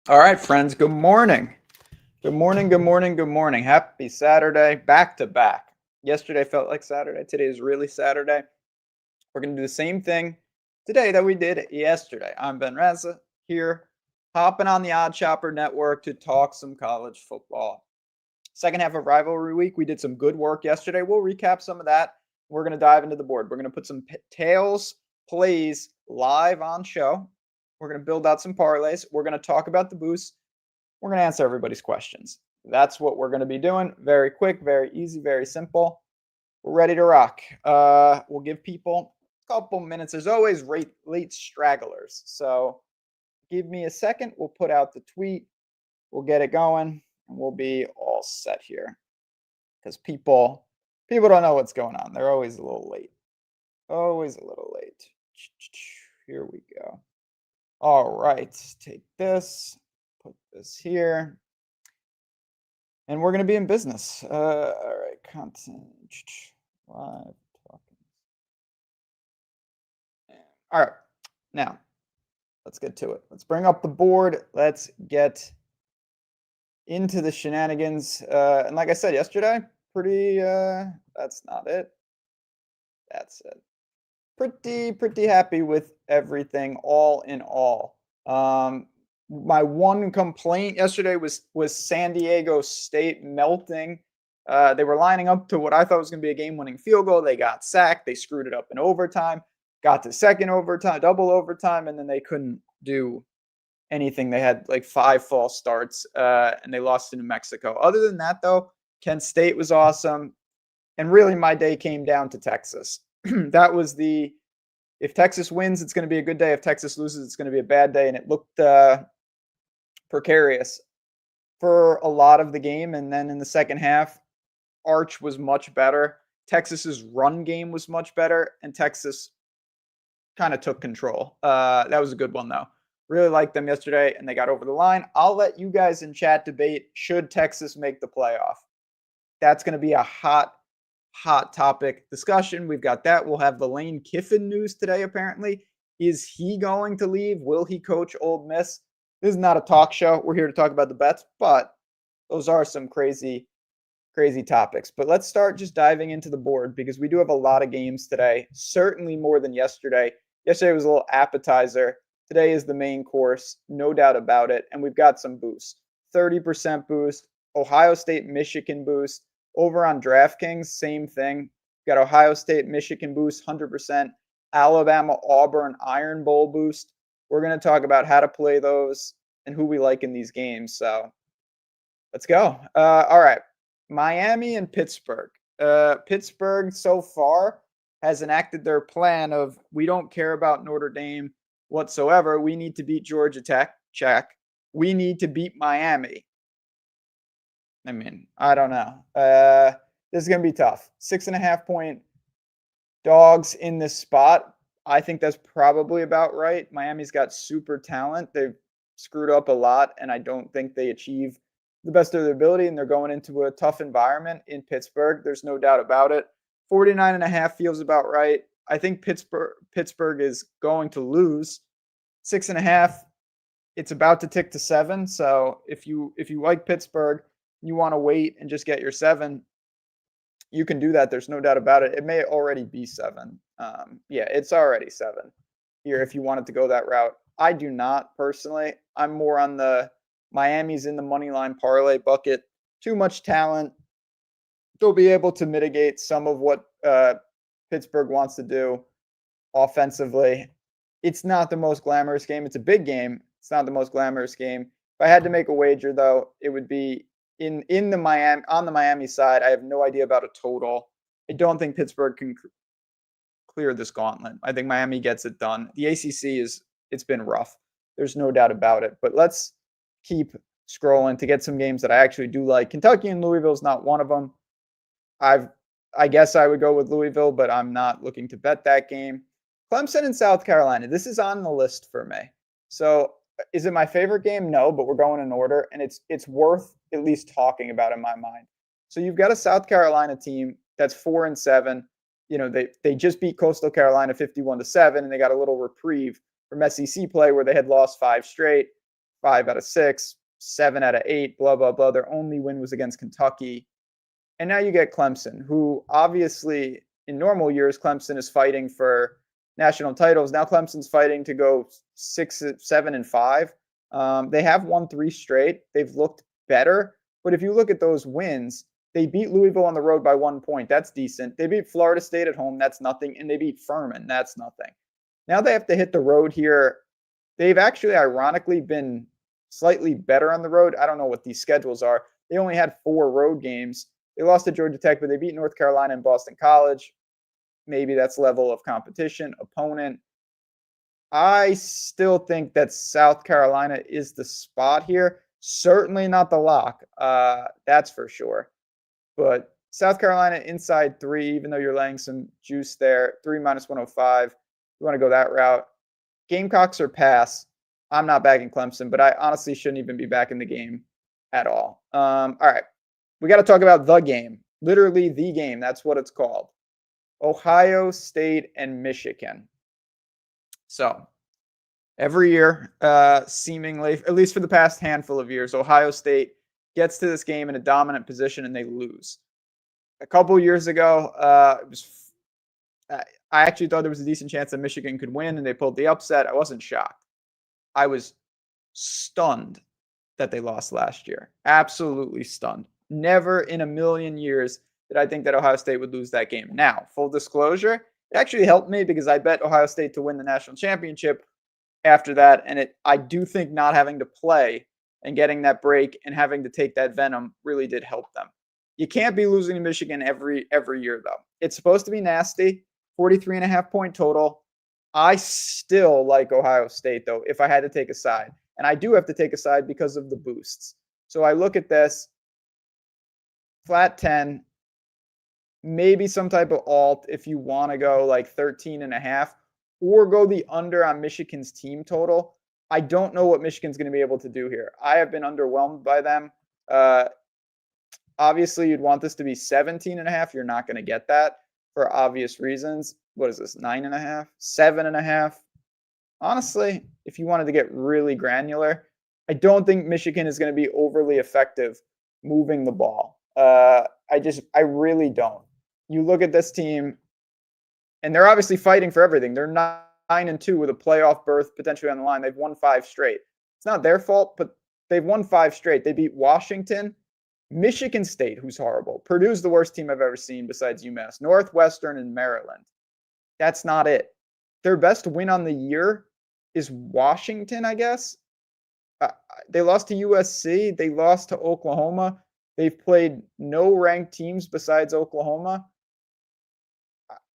All right, friends. Good morning. Good morning. Good morning. Good morning. Happy Saturday. Back to back. Yesterday felt like Saturday. Today is really Saturday. We're going to do the same thing today that we did yesterday. I'm Ben Raza here, hopping on the Odd Shopper Network to talk some college football. Second half of rivalry week, we did some good work yesterday. We'll recap some of that. We're going to dive into the board. We're going to put some tails plays live on show. We're going to build out some parlays. We're going to talk about the boost. We're going to answer everybody's questions. That's what we're going to be doing. Very quick, very easy, very simple. We're ready to rock. We'll give people a couple minutes. There's always late stragglers. So give me a second. We'll put out the tweet. We'll get it going. And we'll be all set here. Because people don't know what's going on. They're always a little late. Always a little late. Here we go. All right. Take this. Put this here. And we're going to be in business. All right. Content. Live talking. All right. Now, let's get to it. Let's bring up the board. Let's get into the shenanigans. And like I said yesterday, that's not it. That's it. Pretty happy with everything all in all. My one complaint yesterday was San Diego State melting. They were lining up to what I thought was going to be a game-winning field goal. They got sacked. They screwed it up in overtime. Got to second overtime, double overtime, and then they couldn't do anything. They had like 5 false starts, and they lost to New Mexico. Other than that, though, Kent State was awesome. And really, my day came down to Texas. That was if Texas wins, it's going to be a good day. If Texas loses, it's going to be a bad day. And it looked precarious for a lot of the game. And then in the second half, Arch was much better. Texas's run game was much better, and Texas kind of took control. That was a good one, though. Really liked them yesterday, and they got over the line. I'll let you guys in chat debate, should Texas make the playoff? That's going to be a hot topic discussion. We've got that. We'll have the Lane Kiffin news today, apparently. Is he going to leave? Will he coach Ole Miss? This is not a talk show. We're here to talk about the bets, but those are some crazy topics. But let's start just diving into the board because we do have a lot of games today, certainly more than yesterday. Yesterday was a little appetizer. Today is the main course, no doubt about it. And we've got some boosts. 30% boost, Ohio State, Michigan boost. Over on DraftKings, same thing. Got Ohio State, Michigan boost, 100%. Alabama, Auburn, Iron Bowl boost. We're going to talk about how to play those and who we like in these games. So let's go. All right. Miami and Pittsburgh. Pittsburgh so far has enacted their plan of we don't care about Notre Dame whatsoever. We need to beat Georgia Tech. Check. We need to beat Miami. I mean, I don't know. This is going to be tough. 6.5-point dogs in this spot. I think that's probably about right. Miami's got super talent. They've screwed up a lot, and I don't think they achieve the best of their ability, and they're going into a tough environment in Pittsburgh. There's no doubt about it. 49.5 feels about right. I think Pittsburgh is going to lose. 6.5, it's about to tick to 7. So if you like Pittsburgh, you want to wait and just get your 7, you can do that. There's no doubt about it. It may already be 7. Yeah, it's already 7 here if you wanted to go that route. I do not personally. I'm more on the Miami's in the Moneyline parlay bucket. Too much talent. They'll be able to mitigate some of what Pittsburgh wants to do offensively. It's not the most glamorous game. It's a big game. It's not the most glamorous game. If I had to make a wager, though, it would be on the Miami side. I have no idea about a total. I don't think Pittsburgh can clear this gauntlet. I think Miami gets it done. The ACC it's been rough. There's no doubt about it. But let's keep scrolling to get some games that I actually do like. Kentucky and Louisville is not one of them. I guess I would go with Louisville, but I'm not looking to bet that game. Clemson and South Carolina. This is on the list for me. So is it my favorite game? No, but we're going in order, and it's worth at least talking about in my mind. So you've got a South Carolina team that's 4-7. You know, they just beat Coastal Carolina 51-7, and they got a little reprieve from SEC play where they had lost 5 straight. 5 out of 6, 7 out of 8, blah, blah, blah. Their only win was against Kentucky. And now you get Clemson, who obviously in normal years, Clemson is fighting for national titles. Now Clemson's fighting to go 6, 7, and 5. They have won 3 straight. They've looked better. But if you look at those wins, they beat Louisville on the road by 1 point. That's decent. They beat Florida State at home. That's nothing. And they beat Furman. That's nothing. Now they have to hit the road here. They've actually, ironically, been slightly better on the road. I don't know what these schedules are. They only had 4 road games. They lost to Georgia Tech, but they beat North Carolina and Boston College. Maybe that's level of competition, opponent. I still think that South Carolina is the spot here. Certainly not the lock. That's for sure. But South Carolina inside 3, even though you're laying some juice there, 3 minus 105. You want to go that route. Gamecocks or pass. I'm not backing Clemson, but I honestly shouldn't even be backing the game at all. All right. We got to talk about the game. Literally the game. That's what it's called. Ohio State and Michigan. So every year, seemingly, at least for the past handful of years, Ohio State gets to this game in a dominant position and they lose. A couple years ago, I actually thought there was a decent chance that Michigan could win and they pulled the upset. I wasn't shocked. I was stunned that they lost last year. Absolutely stunned. Never in a million years did I think that Ohio State would lose that game. Now, full disclosure, it actually helped me because I bet Ohio State to win the national championship after that. And I do think not having to play and getting that break and having to take that venom really did help them. You can't be losing to Michigan every year, though. It's supposed to be nasty. 43.5 point total. I still like Ohio State, though, if I had to take a side. And I do have to take a side because of the boosts. So I look at this, flat 10, maybe some type of alt if you want to go like 13.5, or go the under on Michigan's team total. I don't know what Michigan's going to be able to do here. I have been underwhelmed by them. Obviously, you'd want this to be 17.5. You're not going to get that for obvious reasons. What is this, 9.5, 7.5? Honestly, if you wanted to get really granular, I don't think Michigan is going to be overly effective moving the ball. I really don't. You look at this team, and they're obviously fighting for everything. They're 9-2 with a playoff berth potentially on the line. They've won 5 straight. It's not their fault, but they've won 5 straight. They beat Washington, Michigan State, who's horrible. Purdue's the worst team I've ever seen besides UMass. Northwestern and Maryland. That's not it. Their best win on the year is Washington, I guess. They lost to USC. They lost to Oklahoma. They've played no ranked teams besides Oklahoma.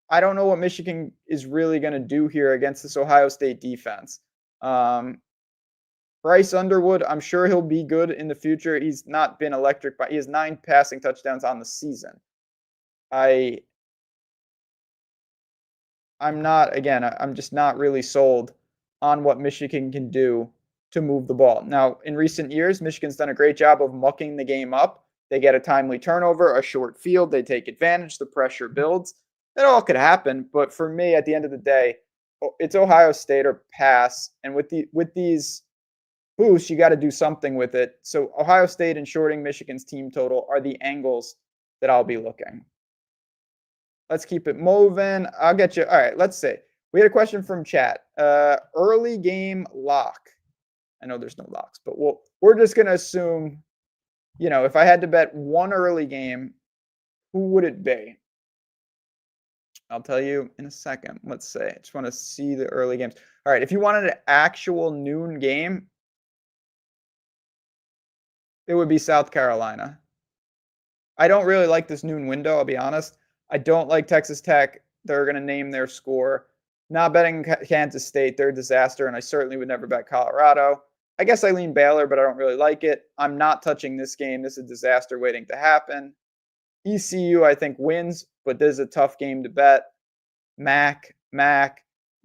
I don't know what Michigan is really going to do here against this Ohio State defense. Bryce Underwood, I'm sure he'll be good in the future. He's not been electric, but he has 9 passing touchdowns on the season. I'm just not really sold on what Michigan can do to move the ball. Now, in recent years, Michigan's done a great job of mucking the game up. They get a timely turnover, a short field, they take advantage, the pressure builds. That all could happen, but for me, at the end of the day, it's Ohio State or pass. And with these boosts, you got to do something with it. So Ohio State and shorting Michigan's team total are the angles that I'll be looking. Let's keep it moving. I'll get you. All right, let's see. We had a question from chat. Early game lock. I know there's no locks, but we're just going to assume, if I had to bet one early game, who would it be? I'll tell you in a second. Let's say. I just want to see the early games. All right, if you wanted an actual noon game, it would be South Carolina. I don't really like this noon window, I'll be honest. I don't like Texas Tech. They're going to name their score. Not betting Kansas State. They're a disaster, and I certainly would never bet Colorado. I guess I lean Baylor, but I don't really like it. I'm not touching this game. This is a disaster waiting to happen. ECU, I think, wins, but this is a tough game to bet. MAC,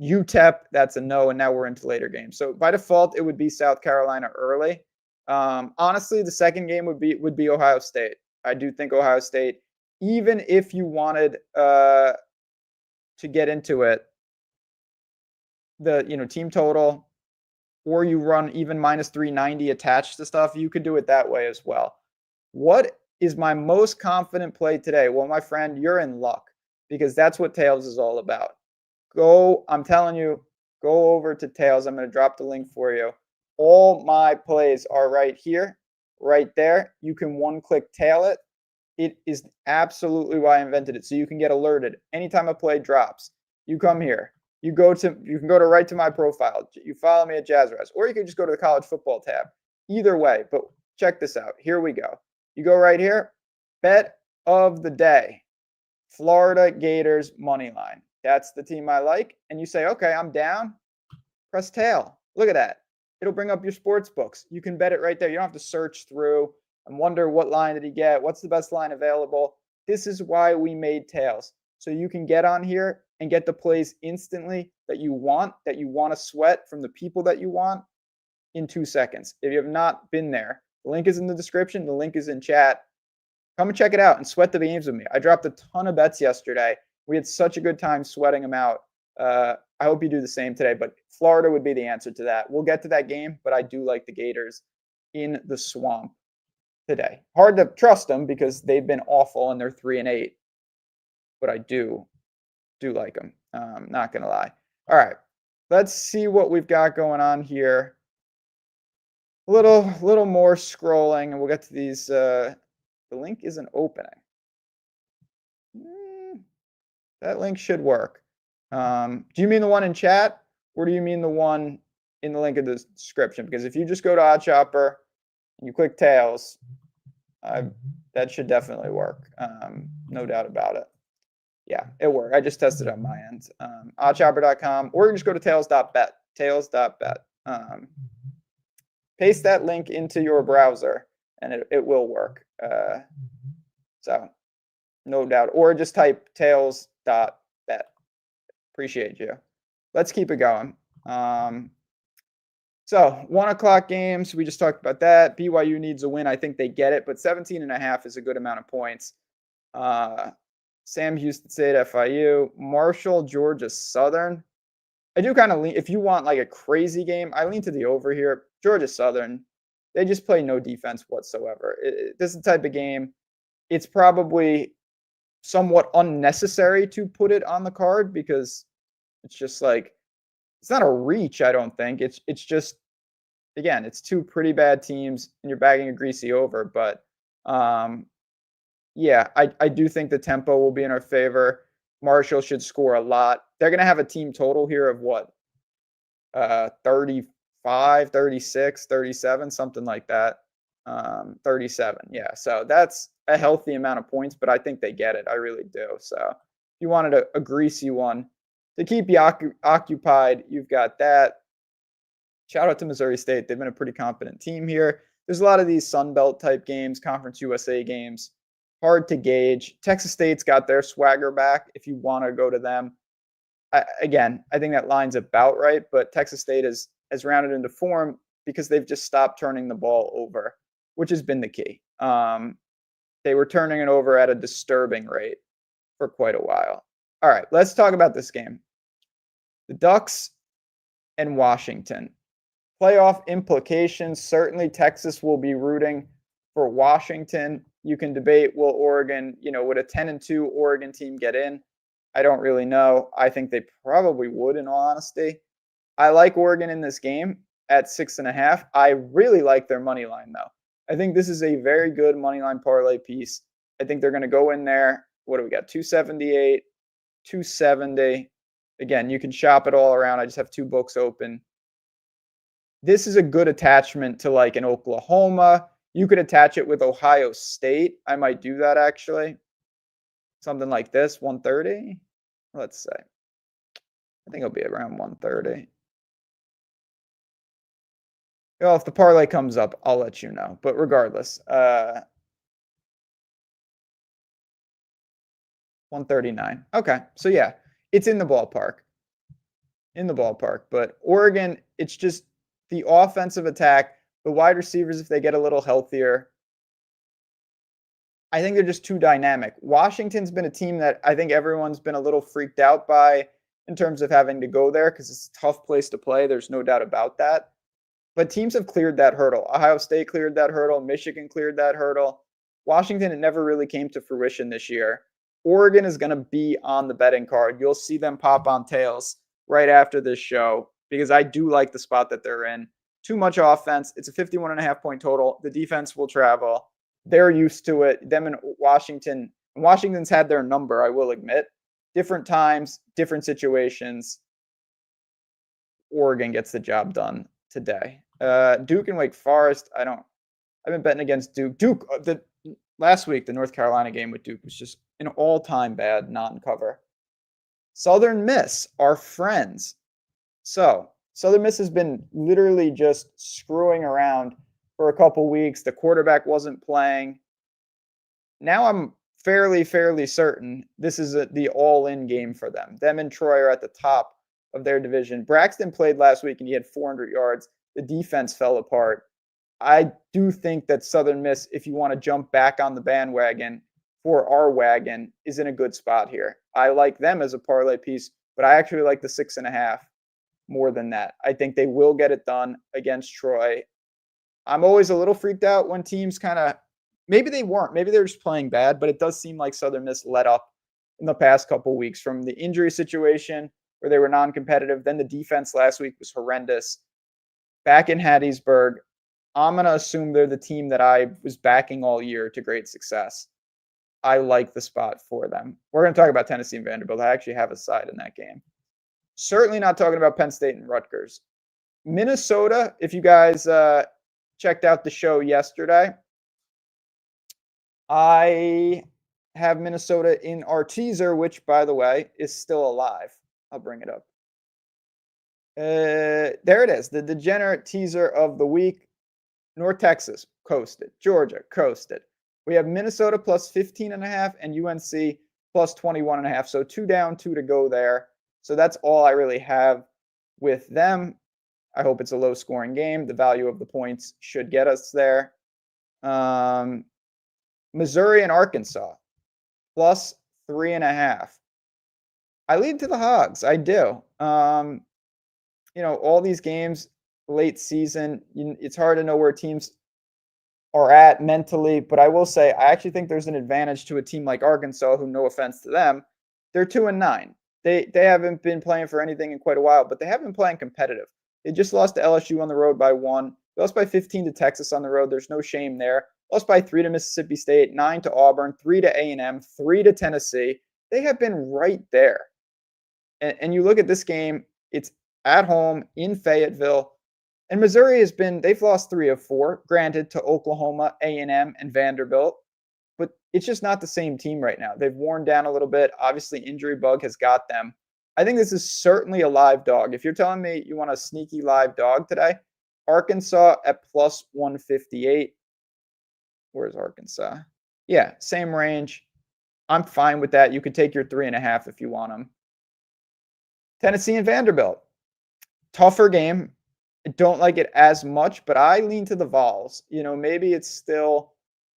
UTEP, that's a no, and now we're into later games. So by default, it would be South Carolina early. Honestly, the second game would be Ohio State. I do think Ohio State, even if you wanted to get into it, the team total, or you run even minus 390 attached to stuff, you could do it that way as well. What is my most confident play today? Well, my friend, you're in luck because that's what Tails is all about. I'm telling you, go over to Tails. I'm going to drop the link for you. All my plays are right here, right there. You can one-click tail it. It is absolutely why I invented it. So you can get alerted anytime a play drops. You come here. You can go to right to my profile. You follow me at JazzRaz, or you can just go to the college football tab. Either way, but check this out. Here we go. You go right here. Bet of the day. Florida Gators money line. That's the team I like. And you say, okay, I'm down. Press tail. Look at that. It'll bring up your sports books. You can bet it right there. You don't have to search through and wonder what line did he get? What's the best line available? This is why we made tails. So you can get on here and get the plays instantly that you want to sweat from the people that you want in 2 seconds. If you have not been there, the link is in the description. The link is in chat. Come and check it out and sweat the games with me. I dropped a ton of bets yesterday. We had such a good time sweating them out. I hope you do the same today, but Florida would be the answer to that. We'll get to that game, but I do like the Gators in the swamp today. Hard to trust them because they've been awful and they're 3-8, but I do like them. Not going to lie. All right, let's see what we've got going on here. A little more scrolling, and we'll get to these. The link isn't opening. That link should work. Do you mean the one in chat, or do you mean the one in the link in the description? Because if you just go to OddsShopper and you click tails, that should definitely work. No doubt about it. Yeah, it worked. I just tested it on my end. Oddshopper.com, or you can just go to tails.bet. Tails.bet. Paste that link into your browser, and it will work. So, no doubt. Or just type tails.bet. Appreciate you. Let's keep it going. So 1 o'clock games, we just talked about that. BYU needs a win. I think they get it, but 17.5 is a good amount of points. Sam Houston State, FIU, Marshall, Georgia Southern. I do kind of lean, if you want like a crazy game, I lean to the over here. Georgia Southern, they just play no defense whatsoever. This is the type of game, it's probably somewhat unnecessary to put it on the card because it's just like, it's not a reach, I don't think. It's just, again, it's two pretty bad teams and you're bagging a greasy over. But yeah, I do think the tempo will be in our favor. Marshall should score a lot. They're going to have a team total here of what? 35, 36, 37, something like that. 37. Yeah. So that's a healthy amount of points, but I think they get it. I really do. So if you wanted a greasy one to keep you occupied, you've got that. Shout out to Missouri State. They've been a pretty competent team here. There's a lot of these Sun Belt type games, Conference USA games, hard to gauge. Texas State's got their swagger back if you want to go to them. I think that line's about right, but Texas State has rounded into form because they've just stopped turning the ball over, which has been the key. They were turning it over at a disturbing rate for quite a while. All right, let's talk about this game. The Ducks and Washington. Playoff implications. Certainly Texas will be rooting for Washington. You can debate, will Oregon, would a 10-2 Oregon team get in? I don't really know. I think they probably would, in all honesty. I like Oregon in this game at 6.5. I really like their money line, though. I think this is a very good money line parlay piece. I think they're going to go in there. What do we got? 278, 270. Again, you can shop it all around. I just have 2 books open. This is a good attachment to like an Oklahoma. You could attach it with Ohio State. I might do that actually. Something like this, 130. Let's say. I think it'll be around 130. Well, if the parlay comes up, I'll let you know. But regardless, 139. Okay, so yeah, it's in the ballpark. But Oregon, it's just the offensive attack, the wide receivers, if they get a little healthier, I think they're just too dynamic. Washington's been a team that I think everyone's been a little freaked out by in terms of having to go there because it's a tough place to play. There's no doubt about that. But teams have cleared that hurdle. Ohio State cleared that hurdle. Michigan cleared that hurdle. Washington, it never really came to fruition this year. Oregon is going to be on the betting card. You'll see them pop on tails right after this show because I do like the spot that they're in. Too much offense. It's a 51.5-point total. The defense will travel. They're used to it. Them in Washington. Washington's had their number, I will admit. Different times, different situations. Oregon gets the job done today. Duke and Wake Forest. I've been betting against Duke. Last week, the North Carolina game with Duke was just an all-time bad non-cover. Southern Miss, our friends. So Southern Miss has been literally just screwing around for a couple weeks. The quarterback wasn't playing. Now I'm fairly certain this is the all-in game for them. Them and Troy are at the top of their division. Braxton played last week and he had 400 yards. The defense fell apart. I do think that Southern Miss, if you want to jump back on the bandwagon for our wagon, is in a good spot here. I like them as a parlay piece, but I actually like the 6.5 more than that. I think they will get it done against Troy. I'm always a little freaked out when teams kind of, maybe they weren't, maybe they're just playing bad, but it does seem like Southern Miss let up in the past couple weeks from the injury situation where they were non-competitive. Then the defense last week was horrendous. Back in Hattiesburg, I'm going to assume they're the team that I was backing all year to great success. I like the spot for them. We're going to talk about Tennessee and Vanderbilt. I actually have a side in that game. Certainly not talking about Penn State and Rutgers. Minnesota, if you guys checked out the show yesterday, I have Minnesota in our teaser, which, by the way, is still alive. I'll bring it up. There it is, the degenerate teaser of the week. North Texas coasted. Georgia coasted. We have Minnesota plus 15.5 and UNC plus 21.5. So 2 down, 2 to go there. So that's all I really have with them. I hope it's a low-scoring game. The value of the points should get us there. Missouri and Arkansas plus 3.5. I lead to the Hogs. I do. All these games late season, it's hard to know where teams are at mentally, but I will say I actually think there's an advantage to a team like Arkansas, who, no offense to them, they're 2-9. They haven't been playing for anything in quite a while, but they have been playing competitive. They just lost to LSU on the road by 1. They lost by 15 to Texas on the road. There's no shame there. Lost by 3 to Mississippi State, 9 to Auburn, 3 to A&M, 3 to Tennessee. They have been right there. And you look at this game, it's at home in Fayetteville. And Missouri they've lost 3 of 4, granted, to Oklahoma, A&M, and Vanderbilt. But it's just not the same team right now. They've worn down a little bit. Obviously, injury bug has got them. I think this is certainly a live dog. If you're telling me you want a sneaky live dog today, Arkansas at plus 158. Where's Arkansas? Yeah, same range. I'm fine with that. You could take your 3.5 if you want them. Tennessee and Vanderbilt. Tougher game. I don't like it as much, but I lean to the Vols. Maybe it's still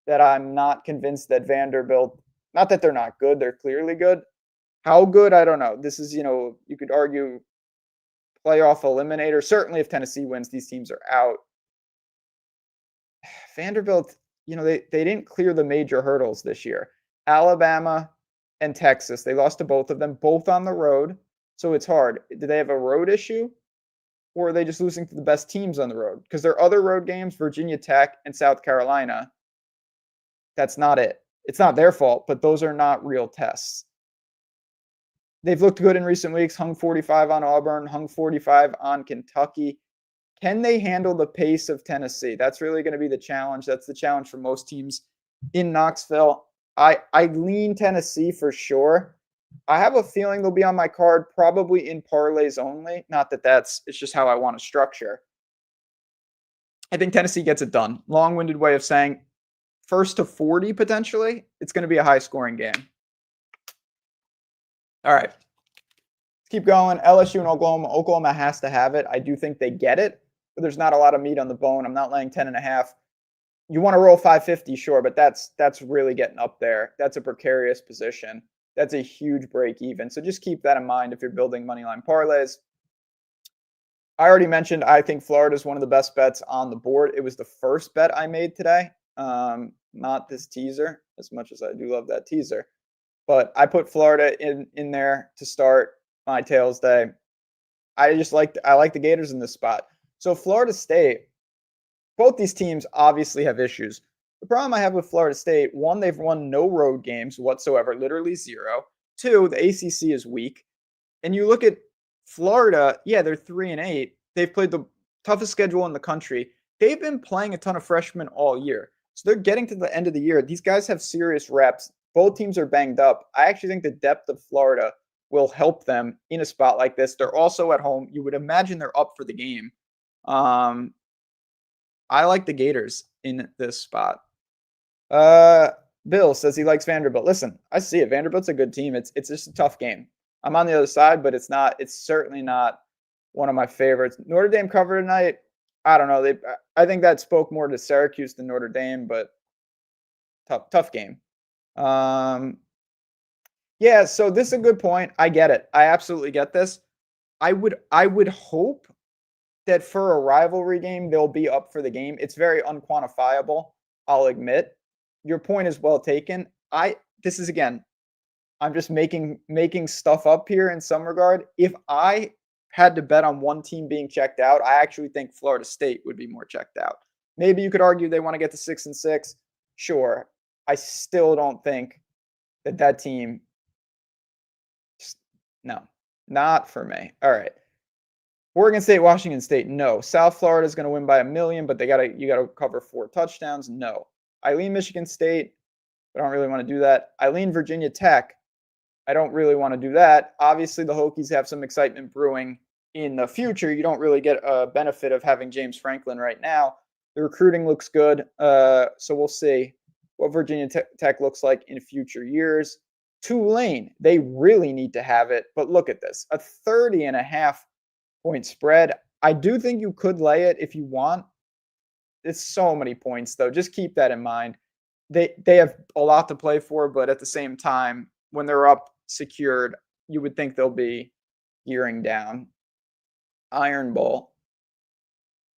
that I'm not convinced that Vanderbilt, not that they're not good, they're clearly good. How good, I don't know. This is, you could argue playoff eliminator. Certainly if Tennessee wins, these teams are out. Vanderbilt, they didn't clear the major hurdles this year. Alabama and Texas, they lost to both of them, both on the road. So it's hard. Do they have a road issue? Or are they just losing to the best teams on the road? Because their other road games, Virginia Tech and South Carolina, that's not it. It's not their fault, but those are not real tests. They've looked good in recent weeks, hung 45 on Auburn, hung 45 on Kentucky. Can they handle the pace of Tennessee? That's really going to be the challenge. That's the challenge for most teams in Knoxville. I lean Tennessee for sure. I have a feeling they'll be on my card, probably in parlays only. Not that it's just how I want to structure. I think Tennessee gets it done. Long-winded way of saying first to 40 potentially. It's going to be a high-scoring game. All right. Let's keep going. LSU and Oklahoma. Oklahoma has to have it. I do think they get it, but there's not a lot of meat on the bone. I'm not laying 10.5. You want to roll 550, sure, but that's really getting up there. That's a precarious position. That's a huge break even. So just keep that in mind if you're building moneyline parlays. I already mentioned I think Florida is one of the best bets on the board. It was the first bet I made today. Not this teaser, as much as I do love that teaser. But I put Florida in there to start my tails day. I like the Gators in this spot. So Florida State, both these teams obviously have issues. The problem I have with Florida State, one, they've won no road games whatsoever, literally zero. Two, the ACC is weak. And you look at Florida, yeah, they're 3-8. They've played the toughest schedule in the country. They've been playing a ton of freshmen all year. So they're getting to the end of the year. These guys have serious reps. Both teams are banged up. I actually think the depth of Florida will help them in a spot like this. They're also at home. You would imagine they're up for the game. I like the Gators in this spot. Bill says he likes Vanderbilt. Listen, I see it. Vanderbilt's a good team. It's just a tough game. I'm on the other side, but it's certainly not one of my favorites. Notre Dame cover tonight. I don't know. I think that spoke more to Syracuse than Notre Dame, but tough game. Yeah, so this is a good point. I get it. I absolutely get this. I would hope that for a rivalry game, they'll be up for the game. It's very unquantifiable, I'll admit. Your point is well taken. This is, again, I'm just making stuff up here in some regard. If I had to bet on one team being checked out, I actually think Florida State would be more checked out. Maybe you could argue they want to get to 6-6. Sure. I still don't think that team. No, not for me. All right. Oregon State, Washington State, no. South Florida is going to win by 1 million, but you got to cover 4 touchdowns. No. I lean Michigan State. I don't really want to do that. I lean Virginia Tech. I don't really want to do that. Obviously, the Hokies have some excitement brewing in the future. You don't really get a benefit of having James Franklin right now. The recruiting looks good, so we'll see what Virginia Tech looks like in future years. Tulane, they really need to have it, but look at this, a 30.5 point spread. I do think you could lay it if you want. It's so many points, though. Just keep that in mind. They have a lot to play for, but at the same time, when they're up secured, you would think they'll be gearing down. Iron Bowl.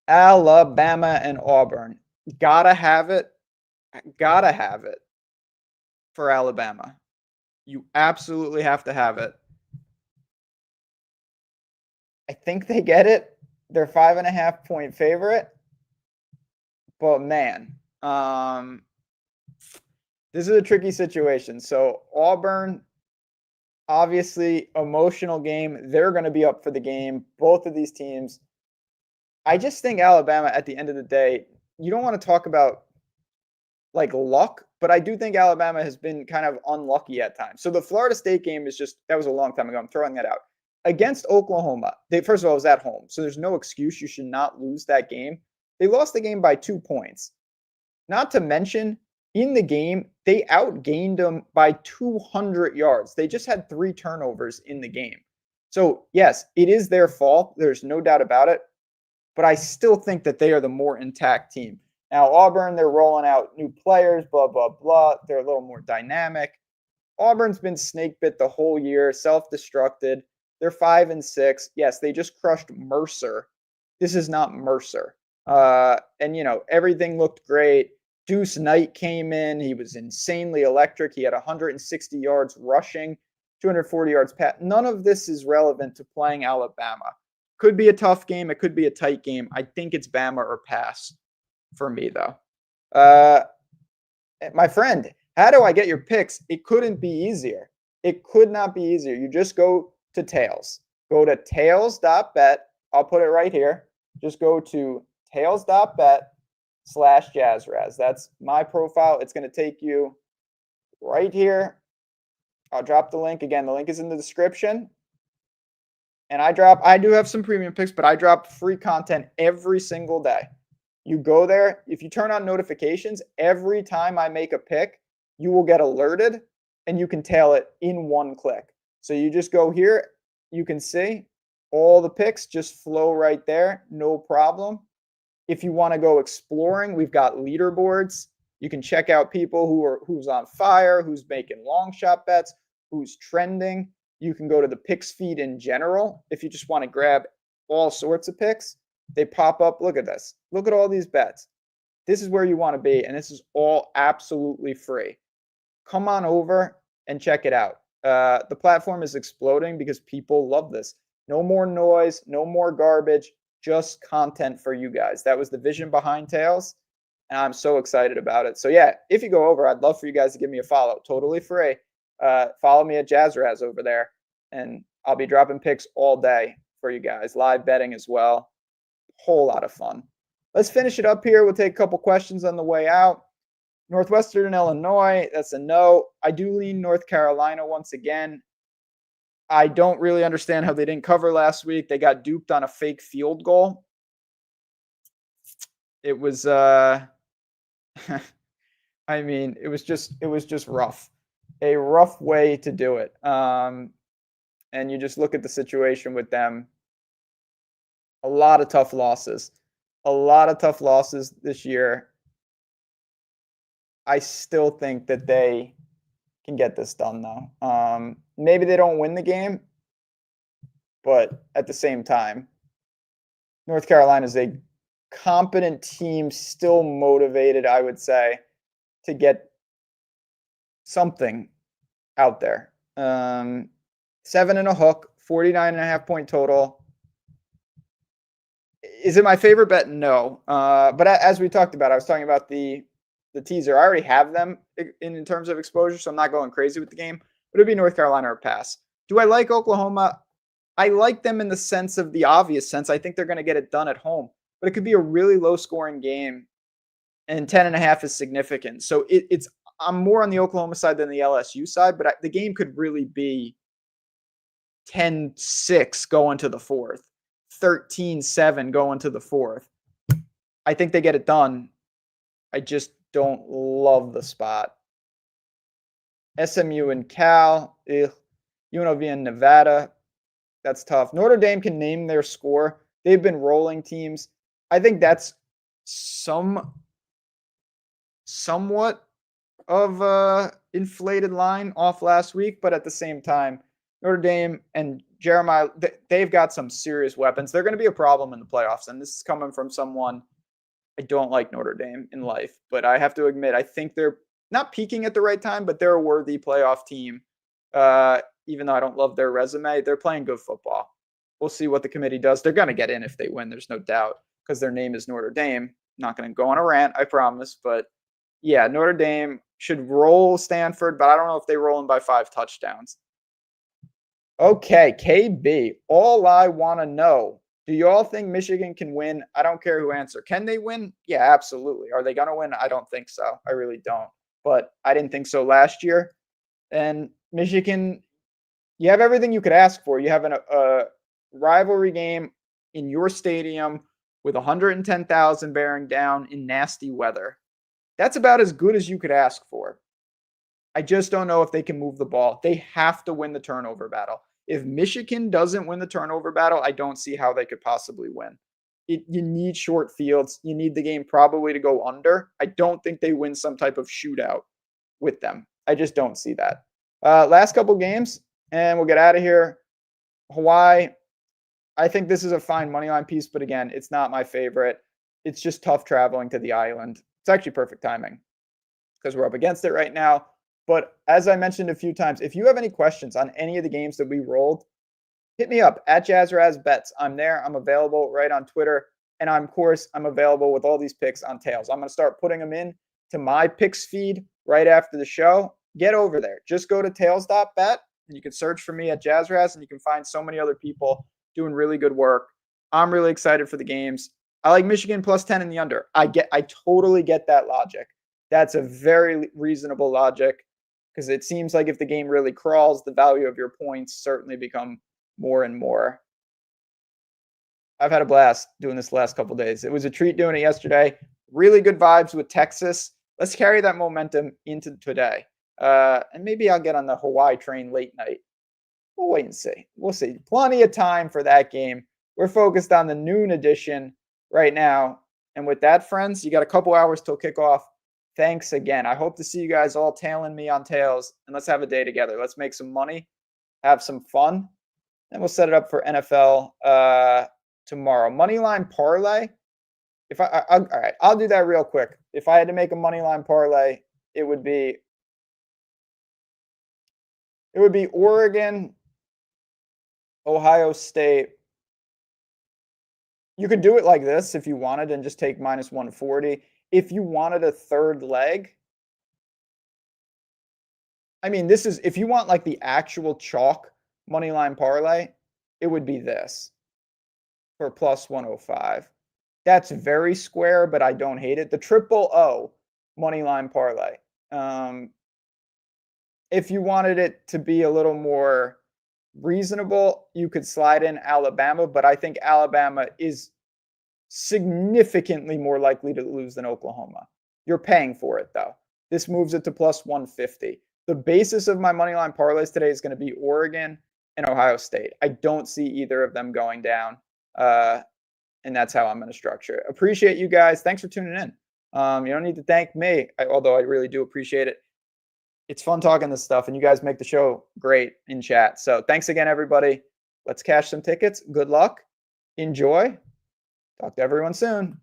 Alabama and Auburn. Gotta have it. Gotta have it for Alabama. You absolutely have to have it. I think they get it. They're 5.5 point favorite. But man, this is a tricky situation. So Auburn, obviously, emotional game. They're going to be up for the game. Both of these teams. I just think Alabama, at the end of the day, you don't want to talk about like luck, but I do think Alabama has been kind of unlucky at times. So the Florida State game that was a long time ago. I'm throwing that out. Against Oklahoma, first of all, it was at home. So there's no excuse. You should not lose that game. They lost the game by 2 points. Not to mention, in the game, they outgained them by 200 yards. They just had 3 turnovers in the game. So, yes, it is their fault. There's no doubt about it. But I still think that they are the more intact team. Now, Auburn, they're rolling out new players, blah, blah, blah. They're a little more dynamic. Auburn's been snake bit the whole year, self-destructed. They're 5-6. Yes, they just crushed Mercer. This is not Mercer. And, everything looked great. Deuce Knight came in. He was insanely electric. He had 160 yards rushing, 240 yards pass. None of this is relevant to playing Alabama. Could be a tough game. It could be a tight game. I think it's Bama or pass for me, though. My friend, how do I get your picks? It couldn't be easier. It could not be easier. You just go to Tails. Go to tails.bet. I'll put it right here. Just go to tails.bet/Jazzraz. That's my profile. It's going to take you right here. I'll drop the link. Again, the link is in the description. And I do have some premium picks, but I drop free content every single day. You go there. If you turn on notifications, every time I make a pick, you will get alerted and you can tail it in one click. So you just go here. You can see all the picks just flow right there. No problem. If you want to go exploring, we've got leaderboards. You can check out people who's on fire, who's making long shot bets, who's trending. You can go to the picks feed in general if you just want to grab all sorts of picks. They pop up. Look at this. Look at all these bets. This is where you want to be, and this is all absolutely free. Come on over and check it out. The platform is exploding because people love this. No more noise, no more garbage, just content for you guys. That was the vision behind Tails, and I'm so excited about it. So yeah, if you go over, I'd love for you guys to give me a follow. Totally free. Follow me at Jazzraz over there, and I'll be dropping picks all day for you guys. Live betting as well. Whole lot of fun. Let's finish it up here. We'll take a couple questions on the way out. Northwestern Illinois, that's a no. I do lean North Carolina once again. I don't really understand how they didn't cover last week. They got duped on a fake field goal. It was I mean, it was just rough. A rough way to do it. And you just look at the situation with them. A lot of tough losses. A lot of tough losses this year. I still think that they can get this done, though. Maybe they don't win the game, but at the same time, North Carolina is a competent team, still motivated, I would say, to get something out there. 7 and a hook, 49.5 point total. Is it my favorite bet? No. But as we talked about, I was talking about the teaser. I already have them in terms of exposure, so I'm not going crazy with the game. But it'd be North Carolina or pass. Do I like Oklahoma? I like them in the sense of the obvious sense. I think they're going to get it done at home. But it could be a really low-scoring game, and 10.5 is significant. So I'm more on the Oklahoma side than the LSU side, but the game could really be 10-6 going to the fourth, 13-7 going to the fourth. I think they get it done. I just don't love the spot. SMU and Cal, UNLV and Nevada, that's tough. Notre Dame can name their score. They've been rolling teams. I think that's somewhat of a inflated line off last week, but at the same time, Notre Dame and Jeremiah, they've got some serious weapons. They're going to be a problem in the playoffs, and this is coming from someone. I don't like Notre Dame in life, but I have to admit, I think they're not peaking at the right time, but they're a worthy playoff team. Even though I don't love their resume, they're playing good football. We'll see what the committee does. They're going to get in if they win. There's no doubt because their name is Notre Dame. I'm not going to go on a rant, I promise. But yeah, Notre Dame should roll Stanford, but I don't know if they roll them by 5 touchdowns. Okay, KB, all I want to know. Do you all think Michigan can win? I don't care who answers. Can they win? Yeah, absolutely. Are they going to win? I don't think so. I really don't. But I didn't think so last year. And Michigan, you have everything you could ask for. You have a rivalry game in your stadium with 110,000 bearing down in nasty weather. That's about as good as you could ask for. I just don't know if they can move the ball. They have to win the turnover battle. If Michigan doesn't win the turnover battle, I don't see how they could possibly win. You need short fields. You need the game probably to go under. I don't think they win some type of shootout with them. I just don't see that. Last couple games, and we'll get out of here. Hawaii, I think this is a fine money line piece, but again, it's not my favorite. It's just tough traveling to the island. It's actually perfect timing because we're up against it right now. But as I mentioned a few times, if you have any questions on any of the games that we rolled, hit me up at JazzRazBets. I'm there. I'm available right on Twitter. And of course, I'm available with all these picks on Tails. I'm going to start putting them in to my picks feed right after the show. Get over there. Just go to tails.bet and you can search for me at JazzRaz and you can find so many other people doing really good work. I'm really excited for the games. I like Michigan plus 10 in the under. I totally get that logic. That's a very reasonable logic because it seems like if the game really crawls, the value of your points certainly become more and more. I've had a blast doing this the last couple of days. It was a treat doing it yesterday. Really good vibes with Texas. Let's carry that momentum into today. And maybe I'll get on the Hawaii train late night. We'll wait and see. We'll see. Plenty of time for that game. We're focused on the noon edition right now. And with that, friends, you got a couple hours till kickoff. Thanks again. I hope to see you guys all tailing me on Tails. And let's have a day together. Let's make some money, have some fun, and we'll set it up for NFL tomorrow. Moneyline parlay. If all right, I'll do that real quick. If I had to make a moneyline parlay, it would be Oregon, Ohio State. You could do it like this if you wanted and just take minus 140. If you wanted a third leg, I mean, this is if you want like the actual chalk moneyline parlay, it would be this for plus 105. That's very square, but I don't hate it. The triple O moneyline parlay. If you wanted it to be a little more reasonable, you could slide in Alabama, but I think Alabama is significantly more likely to lose than Oklahoma. You're paying for it, though. This moves it to plus 150. The basis of my moneyline parlays today is going to be Oregon and Ohio State. I don't see either of them going down, and that's how I'm going to structure it. Appreciate you guys. Thanks for tuning in. You don't need to thank me, although I really do appreciate it. It's fun talking this stuff, and you guys make the show great in chat. So thanks again, everybody. Let's cash some tickets. Good luck. Enjoy. Talk to everyone soon.